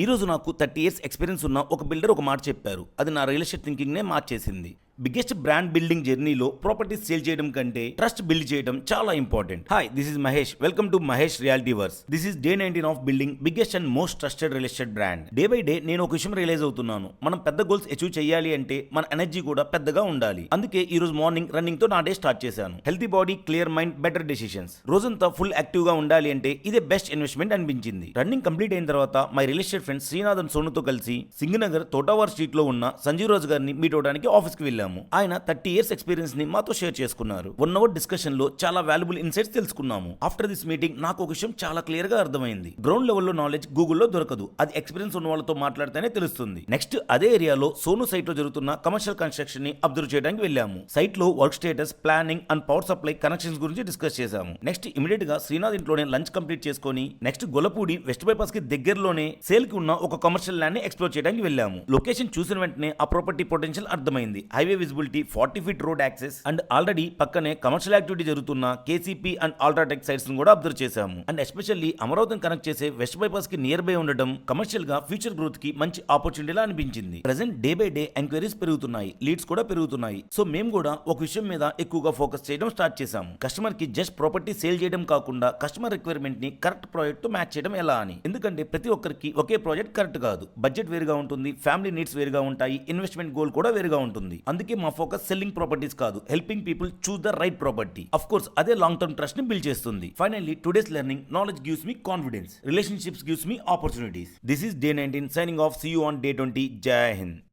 ఈ రోజు నాకు 30 ఇయర్స్ ఎక్స్పీరియన్స్ ఉన్న ఒక బిల్డర్ ఒక మాట చెప్పారు. అది నా రియల్ ఎస్టేట్ థింకింగ్ నే మార్చేసింది. బిగ్గెస్ట్ బ్రాండ్ బిల్డింగ్ జర్నీలో ప్రాపర్టీస్ సేల్ చేయడం కంటే ట్రస్ట్ బిల్డ్ చేయడం చాలా important. Hi, this is Mahesh. Welcome to Mahesh reality verse. This is day 19 of building biggest and most trusted real estate brand. Day by day నేను ఒక విషయం రియలైజ్ అవుతున్నాను. మనం పెద్ద గోల్స్ అచీవ్ చేయాలి అంటే మన ఎనర్జీ కూడా పెద్దగా ఉండాలి. అందుకే ఈ రోజు మార్నింగ్ రన్నింగ్ తో నా డే స్టార్ట్ చేశాను. Healthy body, clear mind, better decisions. రోజంతా ఫుల్ యాక్టివ్ గా ఉండాలి అంటే ఇదే బెస్ట్ ఇన్వెస్ట్మెంట్ అనిపించింది. రన్నింగ్ కంప్లీట్ అయిన తర్వాత my real estate friends Srinath and సోనుతో కలిసి సింగనగర్ తోటావర్ స్ట్రీట్ లో ఉన్న సంజీవ్ రాజు గారిని మీట్ అవడానికి ఆఫీస్ కి వెళ్ళాము. ఆయన 30 ఇయర్స్ ఎక్స్పీరియన్స్ ని మాతో షేర్ చేసుకున్నారు. 1 అవర్ డిస్కషన్ లో చాలా వాల్యుబుల్ ఇన్సైట్స్ తెలుసుకున్నాము. ఆఫ్టర్ దిస్ మీటింగ్ నాకు ఒక విషయం చాలా క్లియర్ గా అర్థమైంది. గ్రౌండ్ లెవెల్లో నాలెడ్జ్ గూగుల్లో దొరకదు. అది ఎక్స్పీరియన్స్ ఉన్న వాళ్ళతో మాట్లాడితేనే తెలుస్తుంది. నెక్స్ట్ అదే ఏరియాలో సోను సైట్ లో జరుగుతున్న కమర్షియల్ కన్స్ట్రక్షన్ ని అబ్జర్వ్ చేయడానికి వెళ్ళాము. సైట్ లో work status, planning and power supply connections గురించి డిస్కస్ చేశాము. నెక్స్ట్ ఇమీడియట్ గా శ్రీనాథ్ ఇంట్లోనే లంచ్ కంప్లీట్ చేసుకొని నెక్స్ట్ గొల్లపూడి వెస్ట్ బైపాస్ కి దగ్గరలోనే సేల్ కి ఉన్న ఒక కమర్షియల్ ల్యాండ్ ని ఎక్స్ప్లోర్ చేయడానికి వెళ్ళాము. లొకేషన్ చూసిన వెంటనే ఆ ప్రాపర్టీ పొటెన్షియల్ అర్థమైంది. Highway visibility, 40 feet road access and already పక్కనే కమర్షియల్ యాక్టివిటీ జరుగుతున్న కేసీపీ అండ్ అల్ట్రాటెక్ సైట్స్ కూడా అబ్జర్వ్ చేశాము. అండ్ ఎస్పెషల్లీ అమరావతిని కనెక్ట్ చేసే వెస్ట్ బైపాస్ కి నియర్ బై ఉండడం కమర్షియల్ గా ఫ్యూచర్ గ్రోత్ కి మంచి ఆపర్చునిటీలా అనిపించింది. Present day by day enquiries పెరుగుతున్నాయి, లీడ్స్ కూడా పెరుగుతున్నాయి. సో మేము కూడా ఒక విషయం మీద ఎక్కువగా ఫోకస్ చేయడం స్టార్ట్ చేశాము. కస్టమర్ కి జస్ట్ ప్రాపర్టీ సేల్ చేయడం కాకుండా కస్టమర్ రిక్వైర్మెంట్ ని కరెక్ట్ ప్రాజెక్ట్ తో మ్యాచ్ చేయడం ఎలా అని. ఎందుకంటే ప్రతి ఒక్కరికి ఒకే ప్రాజెక్ట్ కరెక్ట్ కాదు. బడ్జెట్ వేరుగా ఉంటుంది, ఫ్యామిలీ నీడ్స్ వేరుగా ఉంటాయి, ఇన్వెస్ట్మెంట్ గోల్ కూడా వేరుగా ఉంటుంది. అందుకే మా ఫోకస్ సెల్లింగ్ ప్రాపర్టీస్ కాదు, helping people choose the right property. Of course అదే లాంగ్ టర్మ్ ట్రస్ట్ ని బిల్డ్ చేస్తుంది. Finally today's learning, knowledge gives me confidence, relationships gives me opportunities. This is day 19 signing off. See you on day 20. జై హింద్.